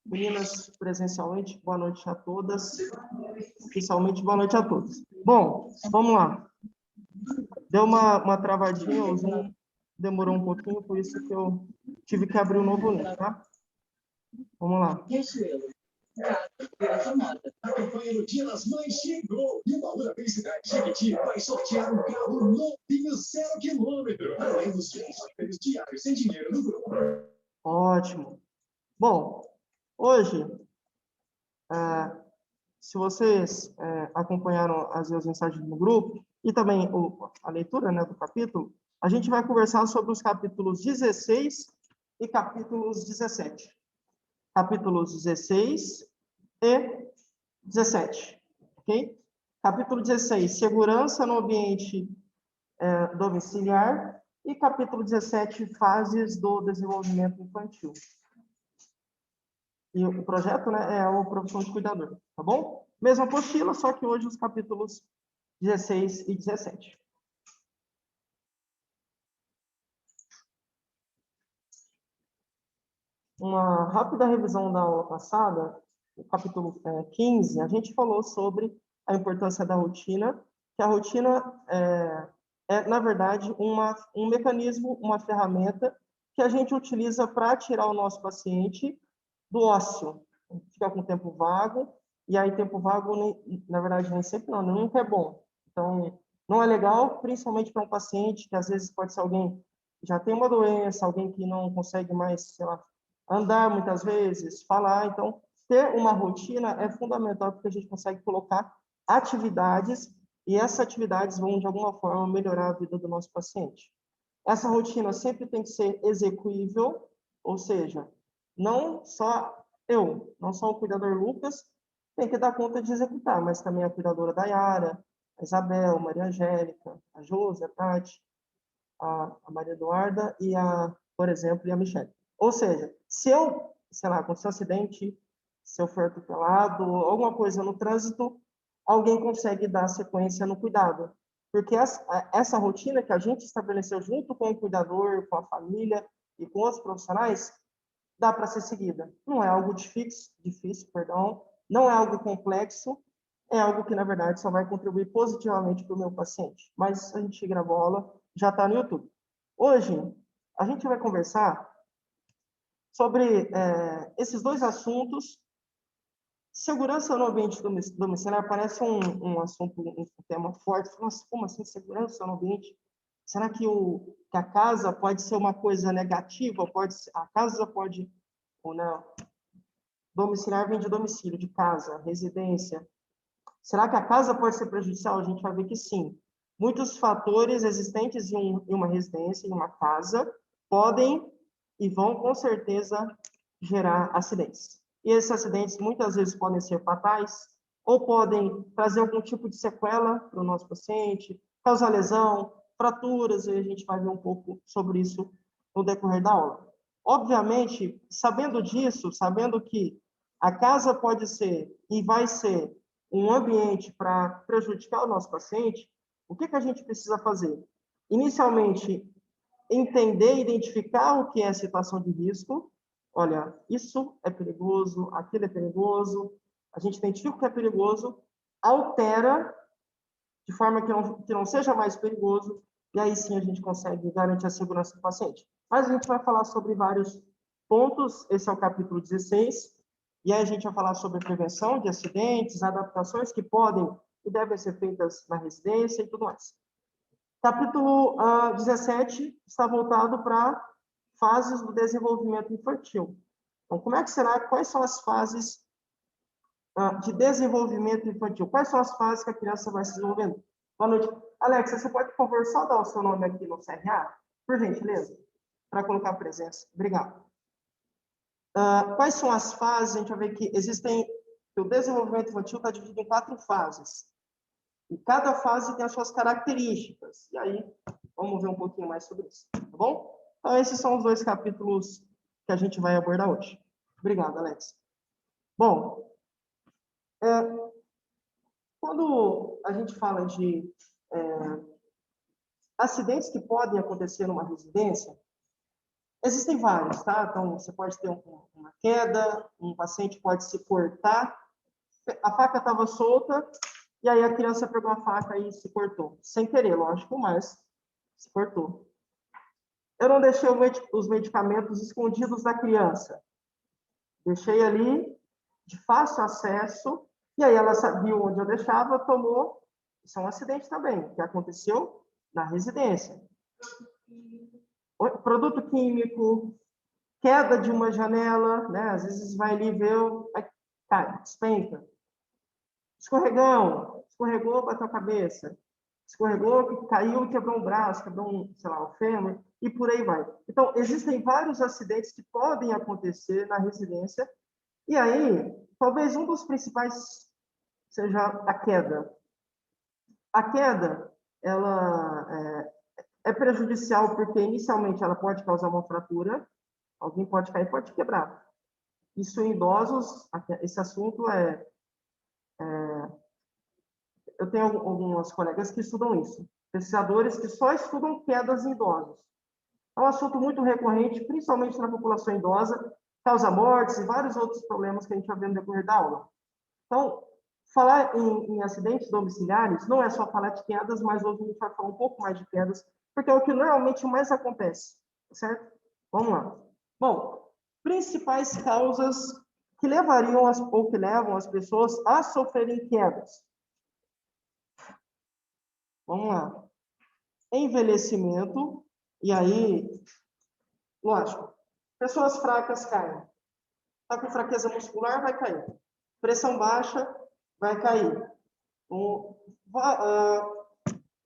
Meninas, presencialmente, boa noite a todas. Oficialmente, boa noite a todos. Bom, vamos lá. Deu uma travadinha, o Zoom demorou um pouquinho, por isso que eu tive que abrir um novo link, tá? Vamos lá. A campanha do Dia das Mães chegou e o Baú da Felicidade Jequiti vai sortear um carro novinho 0 km, além dos 3 sorteios diários sem dinheiro no grupo. Ótimo. Bom, hoje, se vocês acompanharam as mensagens no grupo e também a leitura, né, do capítulo, a gente vai conversar sobre os capítulos 16 e capítulos 17. Capítulos 16 e 17, ok? Capítulo 16, segurança no ambiente domiciliar, e capítulo 17, fases do desenvolvimento infantil. E o projeto, né, é a profissão de cuidador, tá bom? Mesma apostila, só que hoje os capítulos 16 e 17. Uma rápida revisão da aula passada, o capítulo 15, a gente falou sobre a importância da rotina, que a rotina na verdade, um mecanismo, uma ferramenta que a gente utiliza para tirar o nosso paciente do ócio. Fica com tempo vago, e aí tempo vago, na verdade, nem sempre não, nunca é bom. Então, não é legal, principalmente para um paciente que às vezes pode ser alguém que já tem uma doença, alguém que não consegue mais, sei lá, andar muitas vezes, falar. Então, ter uma rotina é fundamental, porque a gente consegue colocar atividades, e essas atividades vão, de alguma forma, melhorar a vida do nosso paciente. Essa rotina sempre tem que ser execuível, ou seja, não só o cuidador Lucas tem que dar conta de executar, mas também a cuidadora Dayara, a Isabel, a Maria Angélica, a Josi, a Tati, a Maria Eduarda e por exemplo, e a Michelle. Ou seja, se eu, sei lá, aconteceu um acidente, se eu for atropelado, alguma coisa no trânsito, alguém consegue dar sequência no cuidado. Porque essa rotina que a gente estabeleceu junto com o cuidador, com a família e com outros profissionais, dá para ser seguida. Não é algo difícil, não é algo complexo, é algo que, na verdade, só vai contribuir positivamente para o meu paciente. Mas a gente gravou a aula, já está no YouTube. Hoje, a gente vai conversar sobre esses dois assuntos. Segurança no ambiente domiciliar parece um assunto, um tema forte. Nossa, como assim segurança no ambiente? Será que a casa pode ser uma coisa negativa? A casa pode, ou não? Domiciliar vem de domicílio, de casa, residência. Será que a casa pode ser prejudicial? A gente vai ver que sim. Muitos fatores existentes em uma residência, em uma casa, podem e vão, com certeza, gerar acidentes. E esses acidentes, muitas vezes, podem ser fatais, ou podem trazer algum tipo de sequela para o nosso paciente, causar lesão, fraturas, e a gente vai ver um pouco sobre isso no decorrer da aula. Obviamente, sabendo disso, sabendo que a casa pode ser e vai ser um ambiente para prejudicar o nosso paciente, o que a gente precisa fazer? Inicialmente, entender e identificar o que é a situação de risco. Olha, isso é perigoso, aquilo é perigoso. A gente identifica o que é perigoso, altera de forma que não seja mais perigoso, e aí sim a gente consegue garantir a segurança do paciente. Mas a gente vai falar sobre vários pontos, esse é o capítulo 16, e aí a gente vai falar sobre prevenção de acidentes, adaptações que podem e devem ser feitas na residência e tudo mais. Capítulo 17 está voltado para fases do desenvolvimento infantil. Então, como é que será? Quais são as fases de desenvolvimento infantil? Quais são as fases que a criança vai se desenvolvendo? Boa noite. Alexa, você pode, por favor, só dar o seu nome aqui no CRA? Por gentileza? Para colocar a presença. Obrigado. Quais são as fases? A gente vai ver que o desenvolvimento infantil está dividido em 4 fases. E cada fase tem as suas características. E aí, vamos ver um pouquinho mais sobre isso, tá bom? Então, esses são os 2 capítulos que a gente vai abordar hoje. Obrigado, Alex. Bom, quando a gente fala de acidentes que podem acontecer numa residência, Existem vários, tá? Então, você pode ter uma queda, um paciente pode se cortar, a faca estava solta, e aí a criança pegou a faca e se cortou. Sem querer, lógico, mas se cortou. Eu não deixei os medicamentos escondidos da criança. Deixei ali, de fácil acesso, e aí ela sabia onde eu deixava, tomou. Isso é um acidente também, que aconteceu na residência. Produto químico, queda de uma janela, né? Às vezes vai ali ver, cai, despenca. Escorregão, escorregou, bateu a cabeça. Escorregou, caiu e quebrou um braço, quebrou sei lá, o fêmur, e por aí vai. Então, existem vários acidentes que podem acontecer na residência, e aí, talvez um dos principais seja a queda. A queda, ela é prejudicial porque, inicialmente, ela pode causar uma fratura, alguém pode cair, pode quebrar. Isso em idosos, esse assunto eu tenho algumas colegas que estudam isso, pesquisadores que só estudam quedas em idosos. É um assunto muito recorrente, principalmente na população idosa, causa mortes e vários outros problemas que a gente vai ver no decorrer da aula. Então, falar em acidentes domiciliares não é só falar de quedas, mas hoje a gente vai falar um pouco mais de quedas, porque é o que normalmente mais acontece, certo? Vamos lá. Bom, principais causas que levariam ou que levam as pessoas a sofrerem quedas. Vamos lá. Envelhecimento, e aí, lógico, pessoas fracas caem. Está com fraqueza muscular, vai cair. Pressão baixa, vai cair.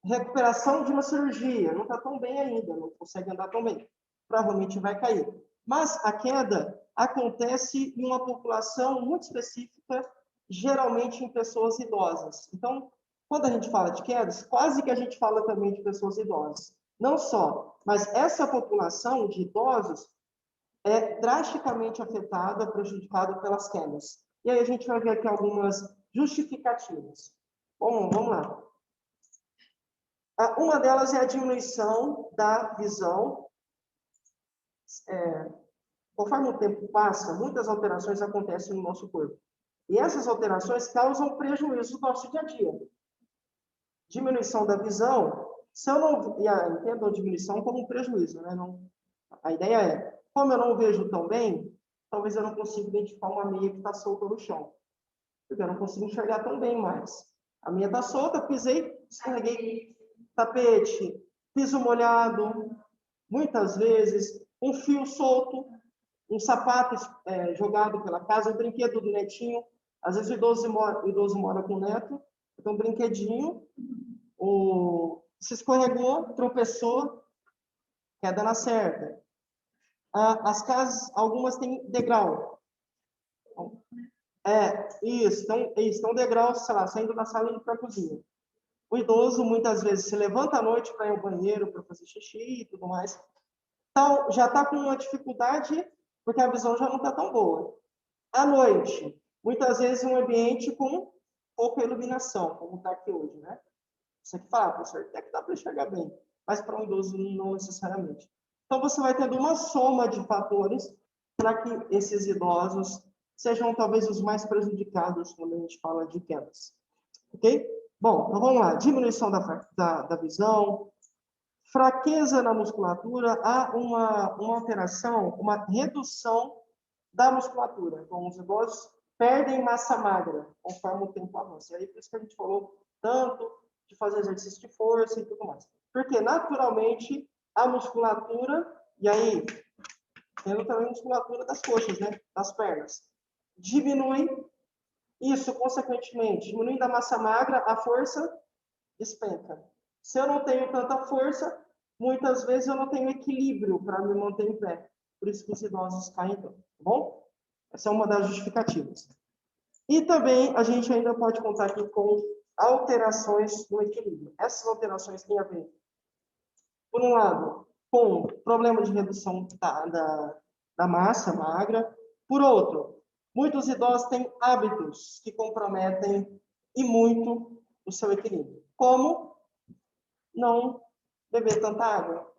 Recuperação de uma cirurgia, não está tão bem ainda, não consegue andar tão bem. Provavelmente vai cair. Mas a queda acontece em uma população muito específica, geralmente em pessoas idosas. Então, quando a gente fala de quedas, quase que a gente fala também de pessoas idosas. Não só, mas essa população de idosos é drasticamente afetada, prejudicada pelas quedas. E aí a gente vai ver aqui algumas justificativas. Bom, vamos lá. Uma delas é a diminuição da visão. Conforme o tempo passa, muitas alterações acontecem no nosso corpo. E essas alterações causam prejuízo no nosso dia a dia. Diminuição da visão, se eu não... entendo a diminuição como um prejuízo, né? Não, a ideia é, como eu não vejo tão bem, talvez eu não consiga identificar uma meia que está solta no chão. Porque eu não consigo enxergar tão bem mais. A meia está solta, pisei, escorreguei tapete, piso molhado, muitas vezes, um fio solto, um sapato jogado pela casa, um brinquedo do netinho. Às vezes o idoso mora com o neto, então um brinquedinho, se escorregou, tropeçou, queda na certa. As casas, algumas têm degrau. Isso, então degrau, sei lá, saindo da sala e indo para a cozinha. O idoso, muitas vezes, se levanta à noite para ir ao banheiro, para fazer xixi e tudo mais. Então, já está com uma dificuldade, porque a visão já não está tão boa. À noite, muitas vezes um ambiente com pouca iluminação, como está aqui hoje, né? Você que fala, professor, até que dá para enxergar bem, mas para um idoso não necessariamente. Então, você vai tendo uma soma de fatores para que esses idosos sejam talvez os mais prejudicados quando a gente fala de quedas. Ok? Bom, então vamos lá. Diminuição da visão, fraqueza na musculatura, há uma alteração, uma redução da musculatura. Então, os idosos perdem massa magra conforme o tempo avança. E aí, por isso que a gente falou tanto de fazer exercício de força e tudo mais. Porque, naturalmente, a musculatura, e aí, tendo também a musculatura das coxas, né? Das pernas, diminui. Isso, consequentemente, diminuindo a massa magra, a força despenca. Se eu não tenho tanta força, muitas vezes eu não tenho equilíbrio para me manter em pé. Por isso que os idosos caem, então, tá bom? Essa é uma das justificativas. E também a gente ainda pode contar aqui com alterações no equilíbrio. Essas alterações têm a ver, por um lado, com problema de redução da massa magra. Por outro, muitos idosos têm hábitos que comprometem e muito o seu equilíbrio. Como não beber tanta água.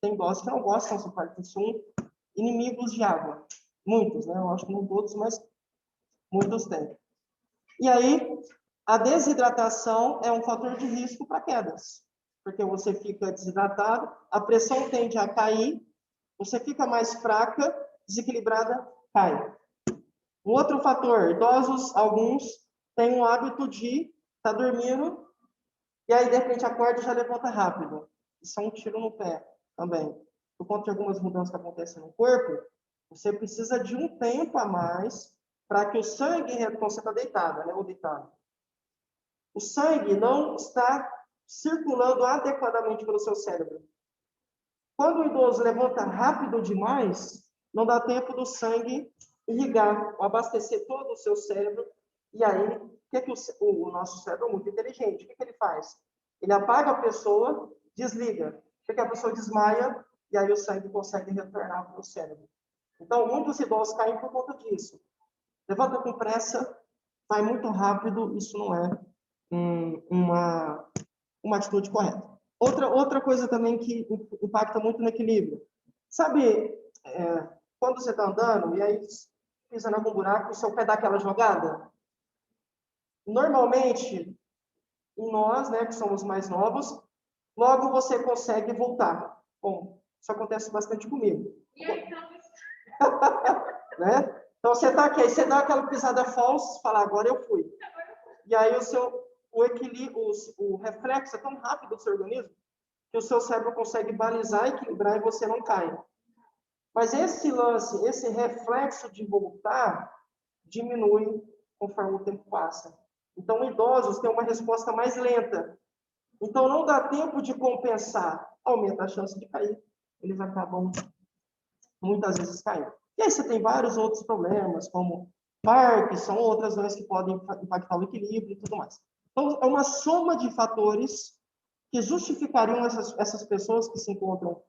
Tem idosos que não gostam de Parkinson, inimigos de água. Muitos, né? Eu acho que não todos, mas muitos têm. E aí, a desidratação é um fator de risco para quedas, porque você fica desidratado, a pressão tende a cair, você fica mais fraca, desequilibrada, cai. Um outro fator, idosos, alguns, têm o hábito de estar dormindo, e aí, de repente, acorda e já levanta rápido. Isso é um tiro no pé também. Por conta de algumas mudanças que acontecem no corpo, você precisa de um tempo a mais para que o sangue, quando você está deitada, né, ou deitado, o sangue não está circulando adequadamente pelo seu cérebro. Quando o idoso levanta rápido demais, não dá tempo do sangue irrigar, abastecer todo o seu cérebro. E aí, o que o nosso cérebro é muito inteligente? O que ele faz? Ele apaga a pessoa, desliga. O que a pessoa desmaia, e aí o sangue consegue retornar para o cérebro. Então, muitos idosos caem por conta disso. Levanta com pressa, vai muito rápido, isso não é uma atitude correta. Outra coisa também que impacta muito no equilíbrio. Sabe, quando você está andando e aí pisa em algum buraco, o seu pé dá aquela jogada? Normalmente, em nós, né, que somos mais novos, logo você consegue voltar. Bom, isso acontece bastante comigo. E aí, né? Então, você está aqui, aí você dá aquela pisada falsa, fala, agora eu fui. E aí o equilíbrio, o reflexo é tão rápido do seu organismo que o seu cérebro consegue balizar, equilibrar e você não cai. Mas esse lance, esse reflexo de voltar, diminui conforme o tempo passa. Então, idosos têm uma resposta mais lenta. Então, não dá tempo de compensar, aumenta a chance de cair. Eles acabam, muitas vezes, caindo. E aí você tem vários outros problemas, como Parkinson, outras doenças que podem impactar o equilíbrio e tudo mais. Então, é uma soma de fatores que justificariam essas pessoas que se encontram,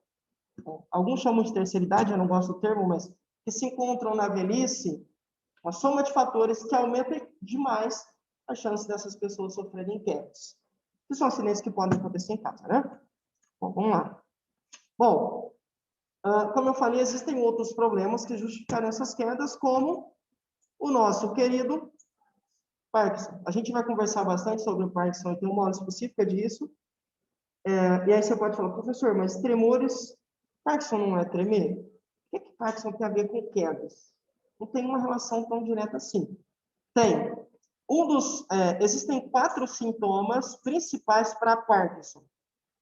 alguns chamam de terceira idade, eu não gosto do termo, mas que se encontram na velhice, uma soma de fatores que aumenta demais a chance dessas pessoas sofrerem quedas. Que são acidentes que podem acontecer em casa, né? Bom, vamos lá. Bom, como eu falei, existem outros problemas que justificam essas quedas, como o nosso querido Parkinson. A gente vai conversar bastante sobre o Parkinson e tem uma aula específica disso. E aí você pode falar, professor, mas tremores, Parkinson não é tremer? O que Parkinson tem a ver com quedas? Não tem uma relação tão direta assim. Tem. Existem 4 sintomas principais para Parkinson.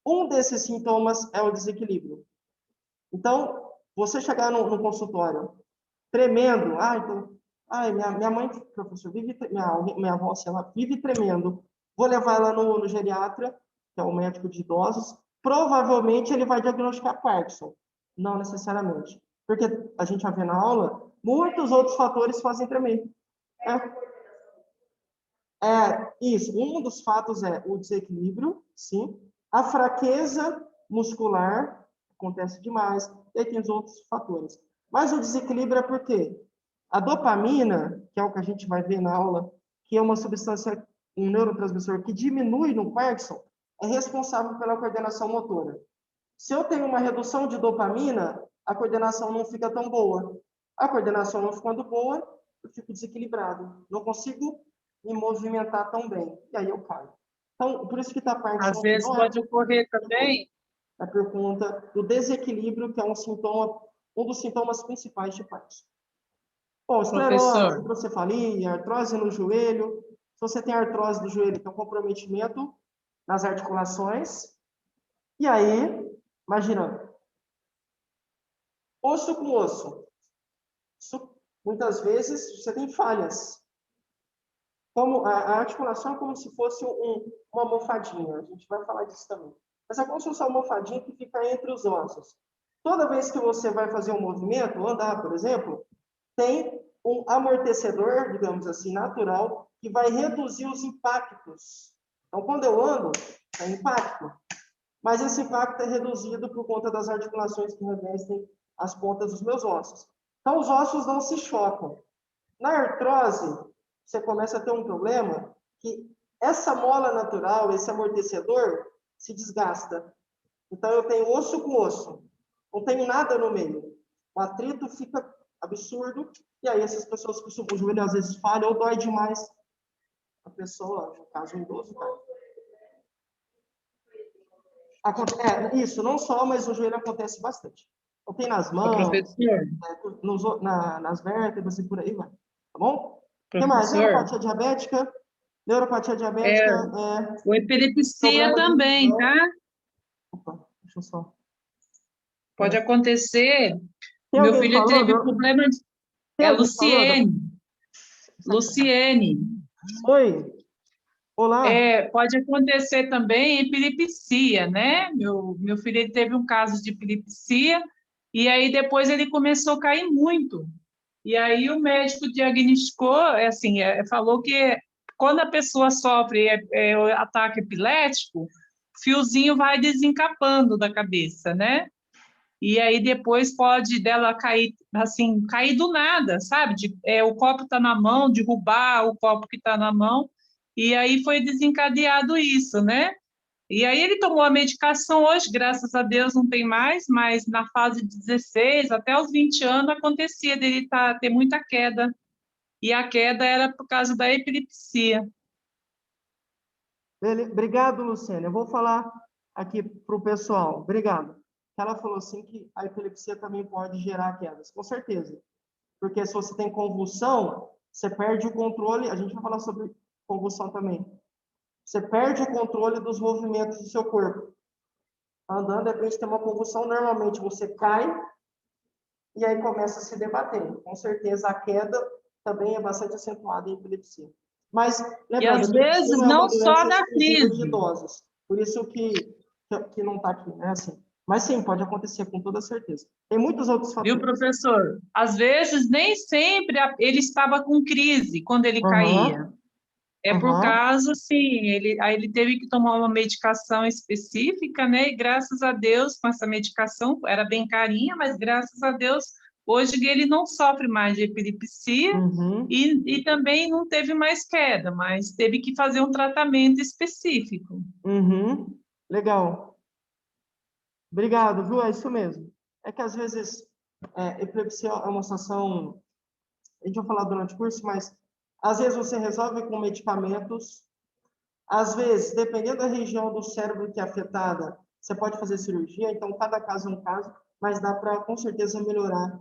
Um desses sintomas é o desequilíbrio. Então, você chegar no consultório tremendo, minha mãe, professor, minha avó, sei lá, vive tremendo. Vou levar ela no geriatra, que é o médico de idosos, provavelmente ele vai diagnosticar Parkinson. Não necessariamente. Porque a gente já vê na aula, muitos outros fatores fazem tremer. Isso. Um dos fatos é o desequilíbrio, sim. A fraqueza muscular, acontece demais. E aí tem os outros fatores. Mas o desequilíbrio é por quê? A dopamina, que é o que a gente vai ver na aula, que é uma substância, um neurotransmissor que diminui no Parkinson, é responsável pela coordenação motora. Se eu tenho uma redução de dopamina, a coordenação não fica tão boa. A coordenação não ficando boa, eu fico desequilibrado. Não consigo me movimentar tão bem. E aí eu caio. Então, por isso que está Parkinson. Às vezes pode ocorrer também. É por conta do desequilíbrio, que é um dos sintomas principais de Parkinson. Bom, esclerose, hidrocefalia, artrose no joelho. Se você tem artrose do joelho, tem um comprometimento nas articulações. E aí, imagina, osso com osso. Muitas vezes você tem falhas. Como a articulação é como se fosse uma almofadinha. A gente vai falar disso também. Mas é como se fosse uma almofadinha que fica entre os ossos. Toda vez que você vai fazer um movimento, andar, por exemplo, tem um amortecedor, digamos assim, natural, que vai reduzir os impactos. Então, quando eu ando, tem impacto. Mas esse impacto é reduzido por conta das articulações que revestem as pontas dos meus ossos. Então, os ossos não se chocam. Na artrose, você começa a ter um problema que essa mola natural, esse amortecedor, se desgasta. Então, eu tenho osso com osso. Não tenho nada no meio. o atrito fica absurdo, e aí essas pessoas que o joelho às vezes falha ou dói demais, a pessoa, no caso, o idoso, cai. Isso, não só, mas o joelho acontece bastante. Então, tem nas Ô, mãos, professor, nas vértebras e por aí vai. Tá bom? O que mais? professor, Neuropatia diabética. Neuropatia diabética é, é o epilepsia problema de também, visão. tá? Opa, deixa eu só. Pode acontecer. Tem Meu alguém filho teve falando? problema de... Tem É alguém falando? Luciene. Luciene. Oi, olá. Pode acontecer também epilepsia, né? Meu filho ele teve um caso de epilepsia e aí depois ele começou a cair muito. E aí o médico diagnosticou, falou que quando a pessoa sofre ataque epilético, o fiozinho vai desencapando da cabeça, né? E aí depois pode dela cair, assim, cair do nada, sabe? O copo está na mão, derrubar o copo que está na mão, e aí foi desencadeado isso, né? E aí ele tomou a medicação hoje, graças a Deus não tem mais, mas na fase de 16 até os 20 anos acontecia dele ter muita queda, e a queda era por causa da epilepsia. Obrigado, Luciana. Eu vou falar aqui para o pessoal. Obrigado. Ela falou assim que a epilepsia também pode gerar quedas. Com certeza. Porque se você tem convulsão, você perde o controle. A gente vai falar sobre convulsão também. Você perde o controle dos movimentos do seu corpo. Andando, de repente tem uma convulsão, normalmente você cai e aí começa a se debater. Com certeza a queda também é bastante acentuada em epilepsia. Mas, E lembrando, a às epilepsia vezes não é não uma só doença da exclusiva de crise, idosos. Por isso que não está aqui, né? Assim. Mas sim, pode acontecer com toda certeza. Tem muitos outros viu, fatores. professor? Às vezes nem sempre ele estava com crise quando ele caía. Aham, É por aham. causa, sim, aí ele teve que tomar uma medicação específica, né? E graças a Deus, com essa medicação, era bem carinha, mas graças a Deus, hoje ele não sofre mais de epilepsia Uhum, e também não teve mais queda, mas teve que fazer um tratamento específico. uhum. Legal. Obrigado, viu? É isso mesmo. É que às vezes epilepsia é uma situação, a gente vai falar durante o curso, mas às vezes você resolve com medicamentos, às vezes, dependendo da região do cérebro que é afetada, você pode fazer cirurgia, então cada caso é um caso, mas dá para com certeza melhorar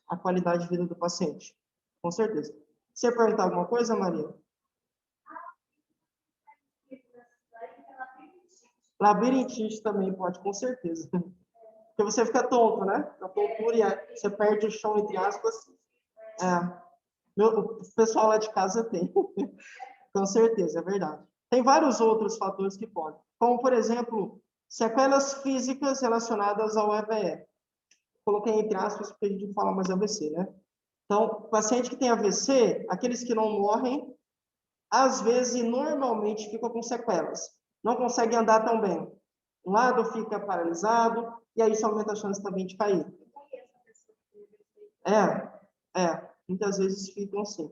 a qualidade de vida do paciente. Com certeza. Você perguntar alguma coisa, Maria? Labirintite também pode, com certeza. Porque você fica tonto, né? A tontura e você perde o chão, entre aspas. O pessoal lá de casa tem. Com certeza, é verdade. Tem vários outros fatores que podem. Como, por exemplo, sequelas físicas relacionadas ao AVE. Coloquei entre aspas porque a gente fala mais AVC, né? Então, paciente que tem AVC, aqueles que não morrem, às vezes e normalmente ficam com sequelas. Não consegue andar tão bem. Um lado fica paralisado, e aí isso aumenta a chance também de cair. Muitas vezes ficam assim.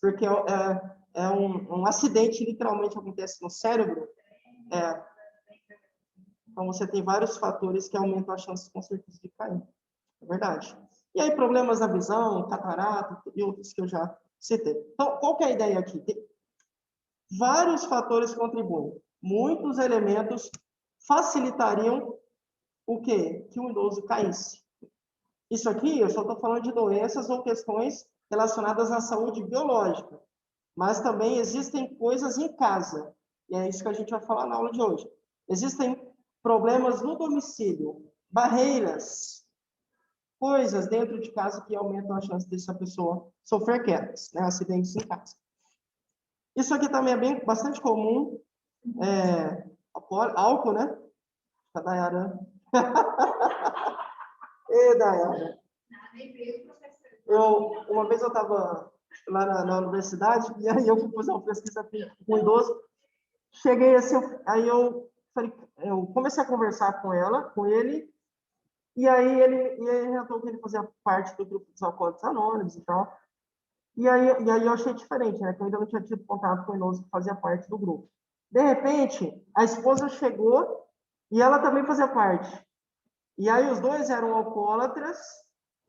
Porque é um acidente, literalmente, acontece no cérebro. Então, você tem vários fatores que aumentam a chance, com certeza, de cair. É verdade. E aí, problemas na visão, catarata e outros que eu já citei. Então, qual que é a ideia aqui? Tem vários fatores contribuem. Muitos elementos facilitariam o quê? Que o idoso caísse. Isso aqui, eu só estou falando de doenças ou questões relacionadas à saúde biológica. Mas também existem coisas em casa. E é isso que a gente vai falar na aula de hoje. Existem problemas no domicílio, barreiras, coisas dentro de casa que aumentam a chance dessa pessoa sofrer quedas, né? Acidentes em casa. Isso aqui também é bastante comum. Álcool, né? A Dayara. E Dayara. Uma vez eu estava lá na universidade, e aí eu fui fazer uma pesquisa com um idoso. Cheguei assim, aí eu comecei a conversar com ele, e aí ele relatou que ele fazia parte do grupo dos Alcoólicos Anônimos e tal. E aí eu achei diferente, né? Que eu ainda não tinha tido contato com o idoso que fazia parte do grupo. De repente, a esposa chegou e ela também fazia parte. E aí os dois eram alcoólatras,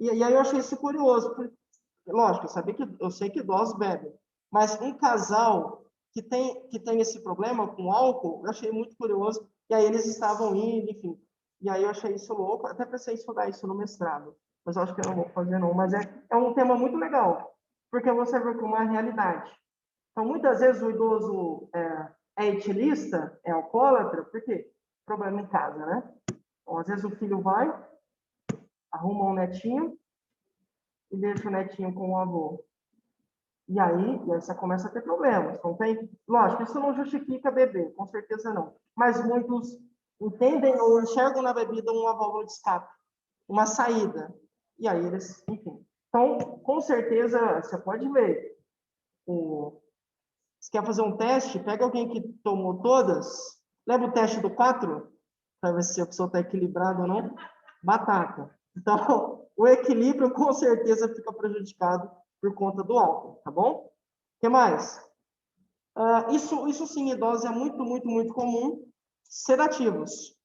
E aí eu achei isso curioso. Lógico, eu sei que idosos bebem, mas um casal que tem esse problema com álcool, eu achei muito curioso. E aí eles estavam indo, enfim. E aí eu achei isso louco. Até pensei em estudar isso no mestrado, mas eu acho que eu não vou fazer não. Mas é um tema muito legal, porque você vê como é a realidade. Então, muitas vezes o idoso é etilista, é alcoólatra, por quê? Problema em casa, né? Então, às vezes o filho vai, arruma um netinho e deixa o netinho com o avô. E aí você começa a ter problemas. Não tem? Lógico, isso não justifica beber, com certeza não. Mas muitos entendem ou enxergam na bebida uma válvula de escape, uma saída. E aí eles, enfim. Então, com certeza, você pode ver. Se quer fazer um teste, pega alguém que tomou todas, leva o teste do 4, para ver se a pessoa está equilibrada ou não. Batata. Então, o equilíbrio com certeza fica prejudicado por conta do álcool, tá bom? O que mais? Isso sim, em idosos é muito, muito, muito comum. Sedativos.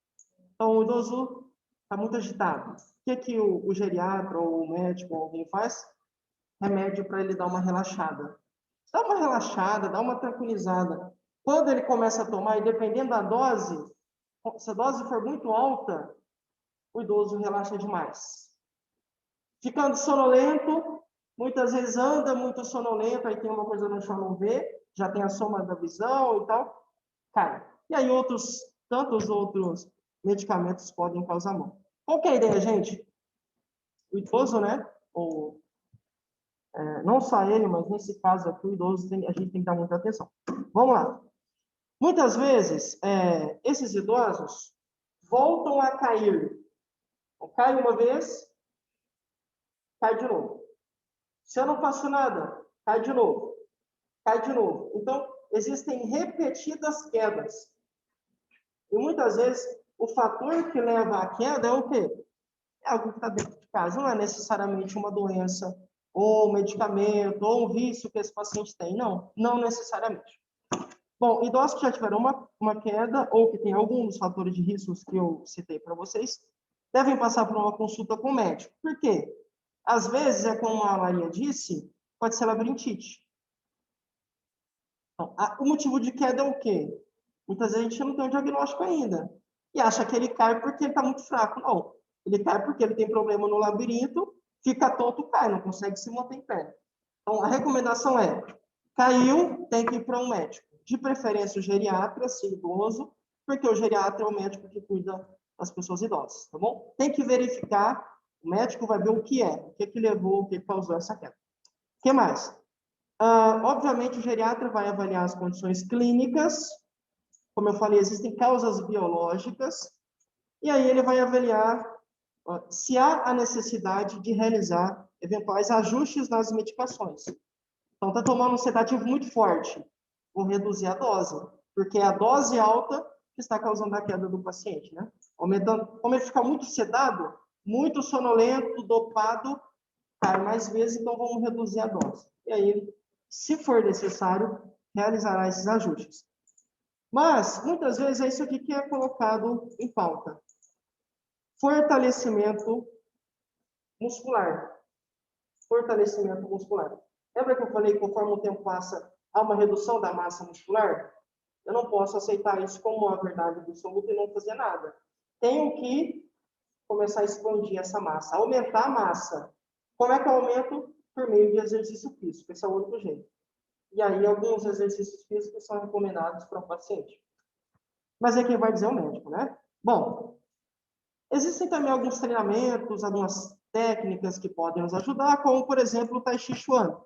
Então, o idoso está muito agitado. O que o geriatra ou o médico ou alguém faz? Remédio para ele dar uma relaxada. Dá uma relaxada, dá uma tranquilizada. Quando ele começa a tomar, e dependendo da dose, se a dose for muito alta, o idoso relaxa demais. Ficando sonolento, muitas vezes anda muito sonolento, aí tem uma coisa no chão, não vê, já tem a soma da visão e tal, cai. E aí tantos outros medicamentos podem causar mal. Qual que é a ideia, gente? O idoso, né? Não só ele, mas nesse caso aqui, o idoso, a gente tem que dar muita atenção. Vamos lá. Muitas vezes, esses idosos voltam a cair. Cai uma vez, cai de novo. Se eu não faço nada, cai de novo. Cai de novo. Então, existem repetidas quedas. E muitas vezes, o fator que leva à queda é o quê? É algo que está dentro de casa. Não é necessariamente uma doença, ou um medicamento, ou um vício que esse paciente tem. Não, não necessariamente. Bom, idosos que já tiveram uma queda, ou que tem algum dos fatores de riscos que eu citei para vocês, devem passar por uma consulta com o médico. Por quê? Às vezes, como a Maria disse, pode ser labirintite. Então, o motivo de queda é o quê? Muitas vezes a gente não tem um diagnóstico ainda. E acha que ele cai porque ele está muito fraco. Não. Ele cai porque ele tem problema no labirinto, fica tonto, cai, não consegue se manter em pé. Então, a recomendação é, caiu, tem que ir para um médico. De preferência, o geriatra, se idoso, porque o geriatra é o médico que cuida das pessoas idosas, tá bom? Tem que verificar, o médico vai ver o que levou, o que causou essa queda. O que mais? Obviamente, o geriatra vai avaliar as condições clínicas, como eu falei, existem causas biológicas, e aí ele vai avaliar se há a necessidade de realizar eventuais ajustes nas medicações. Então, está tomando um sedativo muito forte, vou reduzir a dose, porque é a dose alta que está causando a queda do paciente, né? Aumentando, como ele fica muito sedado, muito sonolento, dopado, cai mais vezes, então vamos reduzir a dose. E aí, se for necessário, realizará esses ajustes. Mas, muitas vezes, é isso aqui que é colocado em pauta. Fortalecimento muscular. Fortalecimento muscular. Lembra que eu falei que conforme o tempo passa, há uma redução da massa muscular? Eu não posso aceitar isso como uma verdade absoluta e não fazer nada. Tenho que começar a expandir essa massa, aumentar a massa. Como é que eu aumento? Por meio de exercício físico. Esse é o único jeito. E aí, alguns exercícios físicos são recomendados para o paciente. Mas é quem vai dizer o médico, né? Bom, existem também alguns treinamentos, algumas técnicas que podem nos ajudar, como, por exemplo, o Tai Chi Chuan,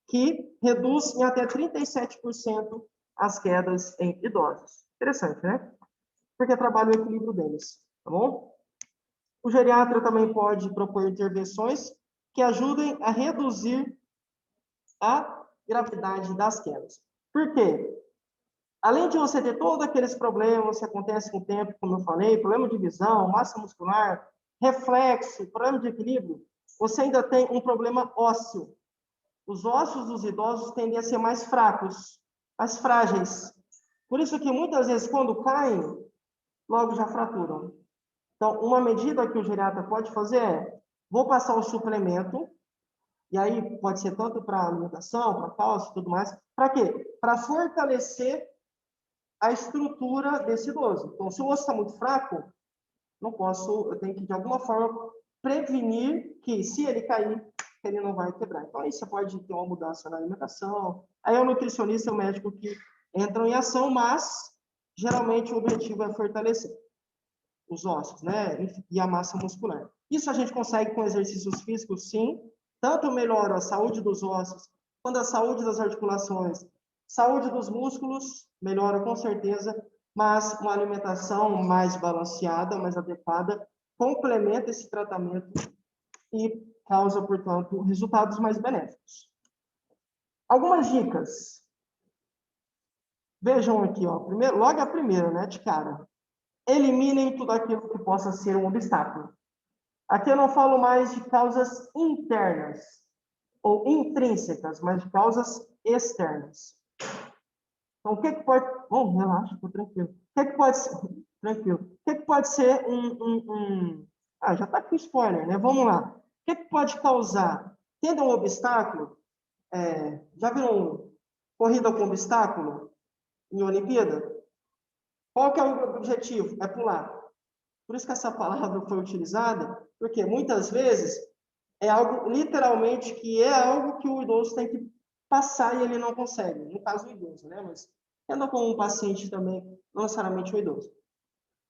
que reduz em até 37% as quedas em idosos. Interessante, né? Porque trabalha o equilíbrio deles, tá bom? O geriatra também pode propor intervenções que ajudem a reduzir a gravidade das quedas. Por quê? Além de você ter todos aqueles problemas que acontecem com o tempo, como eu falei, problema de visão, massa muscular, reflexo, problema de equilíbrio, você ainda tem um problema ósseo. Os ossos dos idosos tendem a ser mais fracos, mais frágeis. Por isso que muitas vezes, quando caem, logo já fraturam. Então, uma medida que o geriatra pode fazer é vou passar um suplemento, e aí pode ser tanto para alimentação, para cálcio e tudo mais. Para quê? Para fortalecer a estrutura desse idoso. Então, se o osso está muito fraco, não posso, eu tenho que, de alguma forma, prevenir que, se ele cair, ele não vai quebrar. Então, aí você pode ter uma mudança na alimentação. Aí, o nutricionista e o médico que entram em ação, mas, geralmente, o objetivo é fortalecer os ossos, né? E a massa muscular. Isso a gente consegue com exercícios físicos, sim. Tanto melhora a saúde dos ossos, quanto a saúde das articulações, saúde dos músculos, melhora com certeza, mas uma alimentação mais balanceada, mais adequada, complementa esse tratamento e causa, portanto, resultados mais benéficos. Algumas dicas. Vejam aqui, ó. Primeiro, logo a primeira, né, de cara. Eliminem tudo aquilo que possa ser um obstáculo. Aqui eu não falo mais de causas internas ou intrínsecas, mas de causas externas. Então, o que pode... Bom, relaxa, estou tranquilo. O que pode ser... Tranquilo. O que pode ser Ah, já está com spoiler, né? Vamos lá. O que pode causar? Tendo um obstáculo, já viram corrida com obstáculo em Olimpíada? Qual que é o objetivo? É pular. Por isso que essa palavra foi utilizada, porque muitas vezes é algo, literalmente, que é algo que o idoso tem que passar e ele não consegue. No caso, o idoso, né? Mas tendo como um paciente também, não necessariamente o idoso.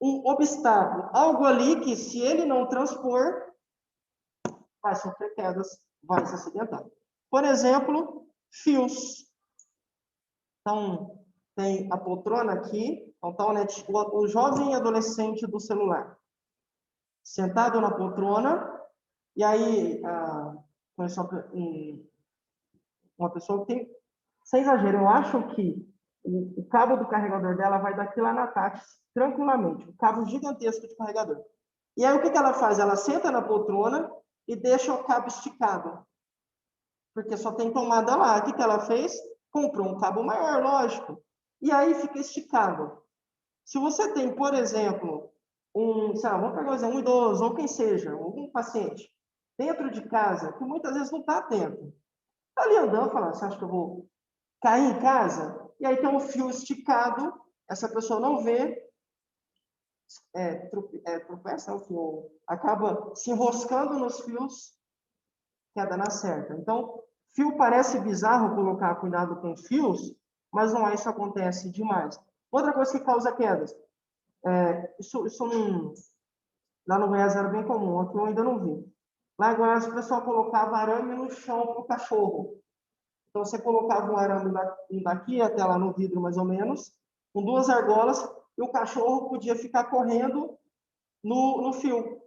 Um obstáculo, algo ali que, se ele não transpor, vai sofrer quedas, vai se acidentar. Por exemplo, fios. Então, tem a poltrona aqui, então, né, o jovem adolescente do celular, sentado na poltrona, e aí, uma pessoa que tem, sem exagero, eu acho que o cabo do carregador dela vai daqui lá na Tati, tranquilamente, um cabo gigantesco de carregador. E aí, o que ela faz? Ela senta na poltrona e deixa o cabo esticado, porque só tem tomada lá. O que ela fez? Comprou um cabo maior, lógico, e aí fica esticado. Se você tem, por exemplo, sei lá, vamos pegar um exemplo, um idoso, ou quem seja, algum paciente, dentro de casa, que muitas vezes não está atento. Está ali andando, falando, você acha que eu vou cair em casa? E aí tem um fio esticado, essa pessoa não vê, tropeça, o fio acaba se enroscando nos fios, queda na certa. Então, fio parece bizarro colocar cuidado com fios, mas não é, isso acontece demais. Outra coisa que causa quedas, lá no Goiás era bem comum, aqui eu ainda não vi. Lá em Goiás o pessoal colocava arame no chão para o cachorro. Então você colocava um arame daqui até lá no vidro mais ou menos, com 2 argolas, e o cachorro podia ficar correndo no fio.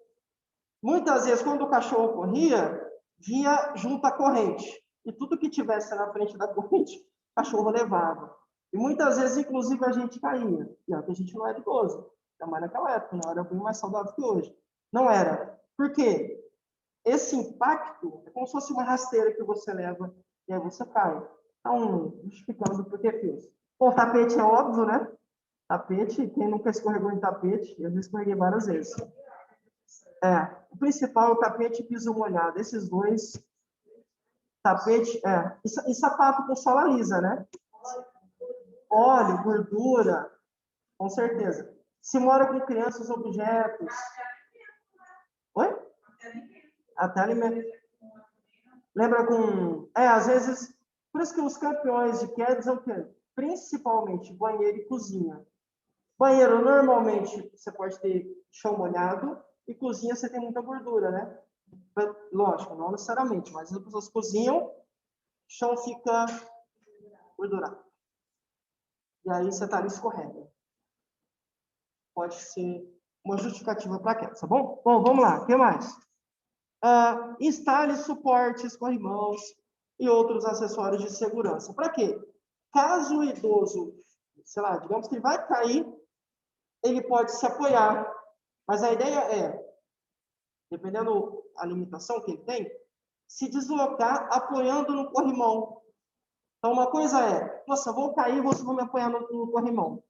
Muitas vezes, quando o cachorro corria, vinha junto à corrente. E tudo que tivesse na frente da corrente, o cachorro levava. E muitas vezes, inclusive, a gente caía. E ó, que a gente não era idoso. Ainda mais naquela época, não era bem mais saudável que hoje. Não era. Por quê? Esse impacto é como se fosse uma rasteira que você leva e aí você cai. Então, justificando por que fios. Bom, tapete é óbvio, né? Tapete, quem nunca escorregou em tapete? Eu já escorreguei várias vezes. O principal é o tapete e piso molhado. Esses dois, tapete, e sapato com sola lisa, né? Óleo, gordura, com certeza. Se mora com crianças, objetos. Oi? Até alimento. Lembra com... às vezes... Por isso que os campeões de quedas são o quê? Principalmente banheiro e cozinha. Banheiro, normalmente, você pode ter chão molhado, e cozinha você tem muita gordura, né? Lógico, não necessariamente, mas as pessoas cozinham, o chão fica gordurado. E aí você tá ali escorrendo. Pode ser uma justificativa para queda, tá bom? Bom, vamos lá, o que mais? Instale suportes, corrimãos e outros acessórios de segurança. Para quê? Caso o idoso, sei lá, digamos que ele vai cair, ele pode se apoiar. Mas a ideia é, dependendo da limitação que ele tem, se deslocar apoiando no corrimão. Então, uma coisa é, nossa, vou cair, vou me apoiar no corrimão.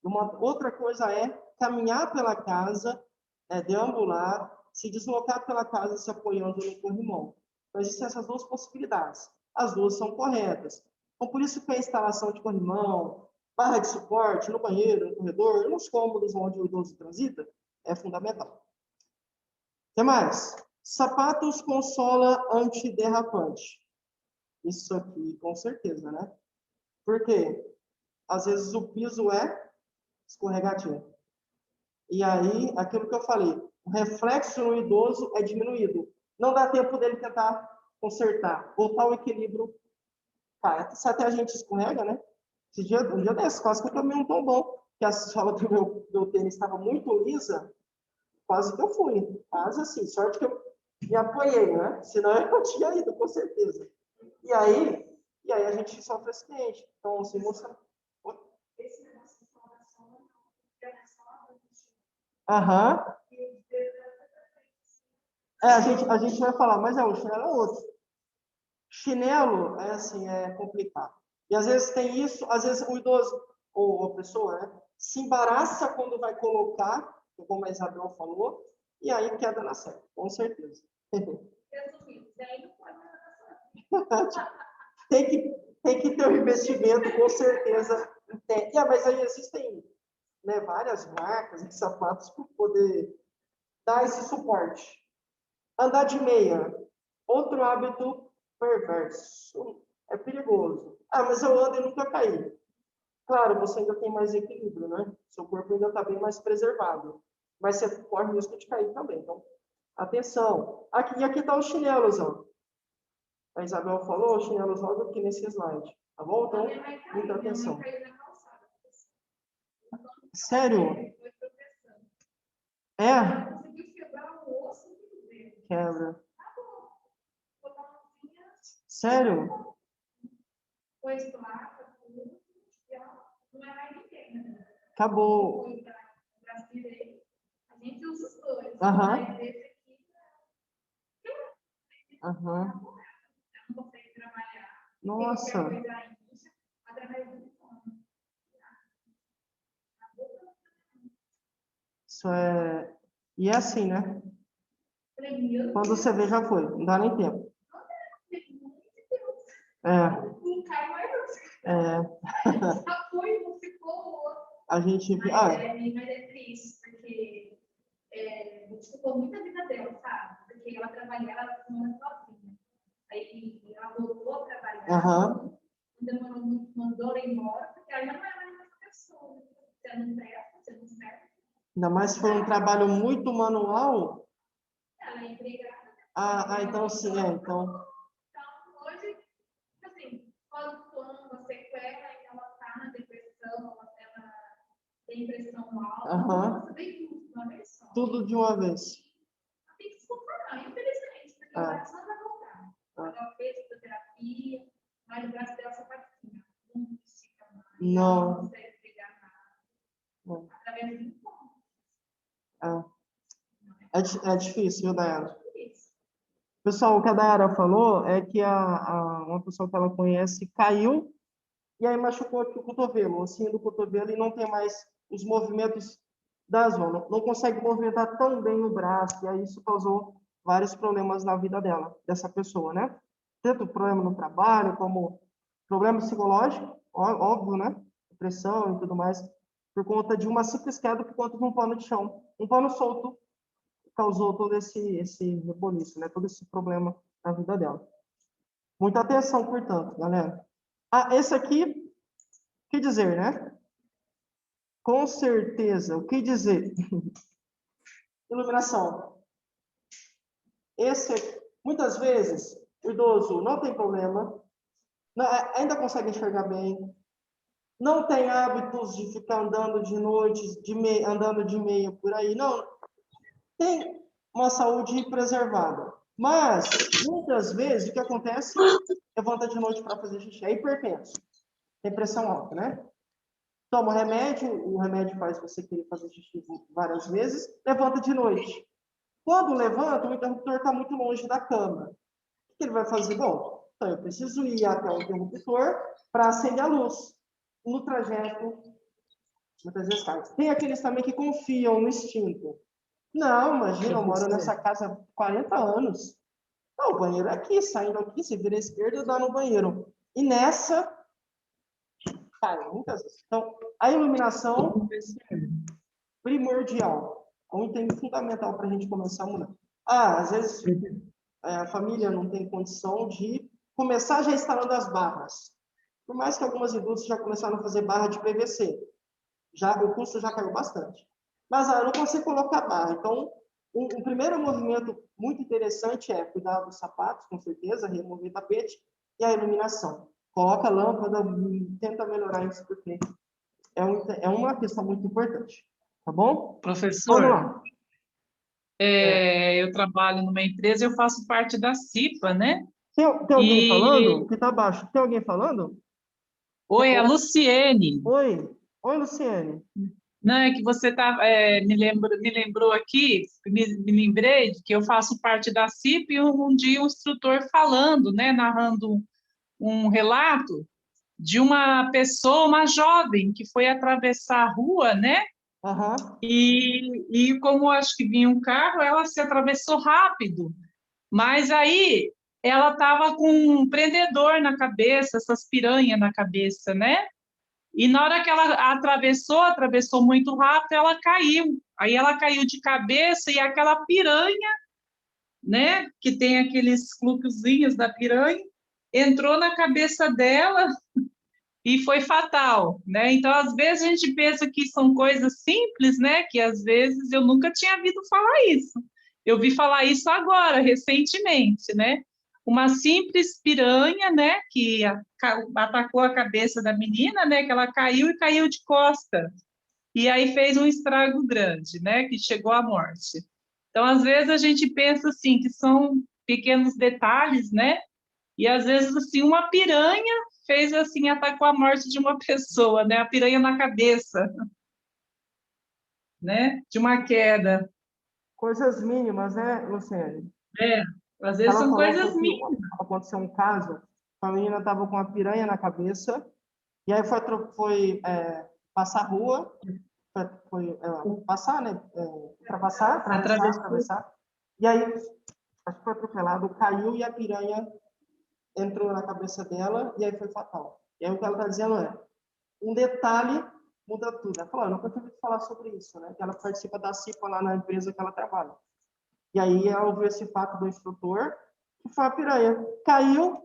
Uma outra coisa é caminhar pela casa, deambular, se deslocar pela casa se apoiando no corrimão. Então, existem essas duas possibilidades. As duas são corretas. Então, por isso que a instalação de corrimão, barra de suporte no banheiro, no corredor, nos cômodos onde o idoso transita, é fundamental. O que mais? Sapatos com sola antiderrapante. Isso aqui, com certeza, né? Por quê? Às vezes o piso é escorregadio. E aí, aquilo que eu falei, o reflexo no idoso é diminuído. Não dá tempo dele tentar consertar, voltar ao equilíbrio. Cara, se até a gente escorrega, né? Um dia desses, quase que eu tomei um tombão, que a sola do meu tênis estava muito lisa, quase que eu fui. Quase assim, sorte que eu me apoiei, né? Senão eu tinha ido, com certeza. E aí a gente sofre acidente. Então, assim, moça... Esse negócio de sola não é só Aham. A gente vai falar, mas o chinelo é outro. Chinelo, é assim, é complicado. E às vezes tem isso, às vezes o idoso, ou a pessoa, né, se embaraça quando vai colocar, como a Isabel falou, e aí queda na série, com certeza. Tem que ter um investimento, com certeza. Mas aí existem, né, várias marcas de sapatos para poder dar esse suporte. Andar de meia, outro hábito perverso. É perigoso. Mas eu ando e nunca caí. Claro, você ainda tem mais equilíbrio, né? Seu corpo ainda está bem mais preservado. Mas você corre o risco de cair também. Então, atenção. Aqui está os chinelos, ó. A Isabel falou, os chinelos logo aqui nesse slide. Tá bom? Então, muita atenção. Sério? É? Quebra. Sério? Acabou. A gente usa os dois. Aham. Não consegue trabalhar. Nossa. Isso é... E é assim, né? Quando você vê, já foi. Não dá nem tempo. A gente... Mas é triste, porque desculpou muito a vida dela, sabe? Porque ela trabalhava sozinha. Aí ela voltou a trabalhar, demorou muito, mandou ela embora, porque ela não era mais essa pessoa. Você não presta, você não serve. Ainda mais se for um trabalho muito manual. Ela é empregada. Então sim, então. Então, hoje, assim, quando a sequela, ela está na depressão, ela tem pressão alta, você vê tudo de uma vez só. Tudo de uma vez. Ela tem que se conformar, infelizmente, porque o coração vai voltar. Ela fez terapia, mas o braço dela só faz assim, não estica mais, não consegue pegar nada. Através de um ponto. É difícil, viu, Dayara? Pessoal, o que a Dayara falou é que uma pessoa que ela conhece caiu e aí machucou aqui o cotovelo, o ossinho do cotovelo, e não tem mais os movimentos da zona. Não consegue movimentar tão bem o braço, e aí isso causou vários problemas na vida dela, dessa pessoa, né? Tanto problema no trabalho, como problema psicológico, óbvio, né? Depressão e tudo mais, por conta de uma simples queda por conta de um pano de chão. Um pano solto causou todo esse reboliço, né? Todo esse problema na vida dela. Muita atenção, portanto, galera. Esse aqui, o que dizer, né? Com certeza, o que dizer? Iluminação. Muitas vezes, o idoso não tem problema, ainda consegue enxergar bem, não tem hábitos de ficar andando de noite, andando de meia por aí, não. Tem uma saúde preservada. Mas, muitas vezes, o que acontece? Levanta de noite para fazer xixi. É hipertenso. Tem pressão alta, né? Toma o remédio faz você querer fazer xixi várias vezes, levanta de noite. Quando levanta, o interruptor está muito longe da cama. O que ele vai fazer? Bom, então eu preciso ir até o interruptor para acender a luz. No trajeto, muitas vezes cai. Tem aqueles também que confiam no instinto. Não, imagina, eu moro nessa casa há 40 anos. Não, o banheiro é aqui, saindo aqui, você vira à esquerda, dá no banheiro. E nessa, cara, muitas vezes. Então, a iluminação primordial, é um item fundamental para a gente começar a mudar. Às vezes a família não tem condição de começar já instalando as barras. Por mais que algumas indústrias já começaram a fazer barra de PVC, o custo já caiu bastante. Mas eu não consigo colocar barra. Então, um primeiro movimento muito interessante é cuidar dos sapatos, com certeza, remover tapete, e a iluminação. Coloca a lâmpada, tenta melhorar isso, porque é uma questão muito importante. Tá bom? Professor, vamos lá. Eu trabalho numa empresa, eu faço parte da CIPA, né? Tem alguém falando? Que tá baixo. Tem alguém falando? Oi, a Luciene. Oi, Luciene. Não, é que você me lembrou aqui, me lembrei de que eu faço parte da CIP e um dia um instrutor falando, né, narrando um relato de uma pessoa, uma jovem, que foi atravessar a rua, né? Uhum. E como acho que vinha um carro, ela se atravessou rápido. Mas aí ela estava com um prendedor na cabeça, essas piranhas na cabeça, né? E na hora que ela atravessou muito rápido, ela caiu. Aí ela caiu de cabeça e aquela piranha, né, que tem aqueles fluxozinhos da piranha, entrou na cabeça dela e foi fatal, né? Então, às vezes a gente pensa que são coisas simples, né, que às vezes eu nunca tinha ouvido falar isso. Eu vi falar isso agora, recentemente, né? Uma simples piranha, né, que atacou a cabeça da menina, né, que ela caiu e caiu de costa. E aí fez um estrago grande, né, que chegou à morte. Então, às vezes a gente pensa assim que são pequenos detalhes, né? E às vezes assim uma piranha fez assim atacou a morte de uma pessoa, né? A piranha na cabeça, né? De uma queda. Coisas mínimas, né, Luciene? É, às vezes Ela são falou coisas que mínimas. aconteceu um caso, a menina estava com uma piranha na cabeça, e aí foi passar a rua, passar, né? Atravessar. E aí, acho que foi atropelado, caiu e a piranha entrou na cabeça dela e aí foi fatal. E aí o que ela está dizendo é, um detalhe muda tudo. Ela falou, eu nunca tive que falar sobre isso, né? Que ela participa da CIPA lá na empresa que ela trabalha. E aí ela ouviu esse fato do instrutor, que foi a piranha. Caiu,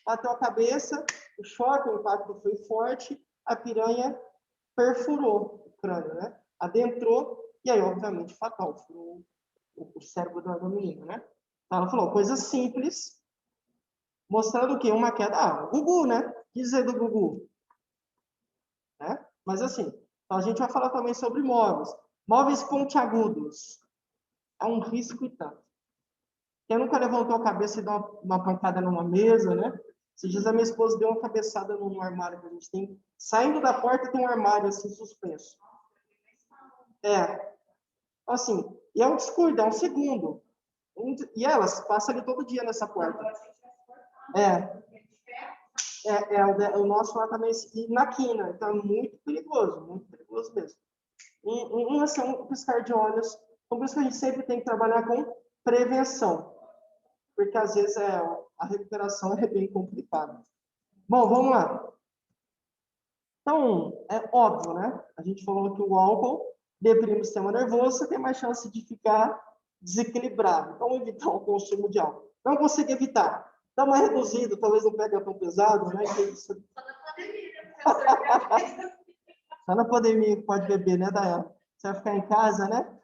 bateu a cabeça, o choque, o impacto foi forte, a piranha perfurou o crânio, né? Adentrou, e aí, obviamente, fatal. Furou o cérebro da menina, né? Então, ela falou, coisas simples, mostrando o quê? Uma queda. Ah, o Gugu, né? O que dizer do Gugu? Né? Mas assim, então a gente vai falar também sobre móveis. Móveis pontiagudos. É um risco e tanto. Quem nunca levantou a cabeça e deu uma pancada numa mesa, né? Esses dias a minha esposa deu uma cabeçada num armário que a gente tem. Saindo da porta tem um armário assim suspenso. Assim, e é um descuido, é um segundo. E elas passam ali todo dia nessa porta. O nosso lá também, e na quina, então é muito perigoso mesmo. Assim, um piscar de olhos, então por isso que a gente sempre tem que trabalhar com prevenção, porque às vezes a recuperação é bem complicada. Bom, vamos lá. Então, é óbvio, né? A gente falou que o álcool deprime o sistema nervoso, você tem mais chance de ficar desequilibrado. Então, evitar o consumo de álcool. Não consegue evitar. Dá uma reduzida, talvez não pegue tão pesado, né? Só na pandemia, professor. Só na pandemia que pode beber, né, Dayana? Você vai ficar em casa, né?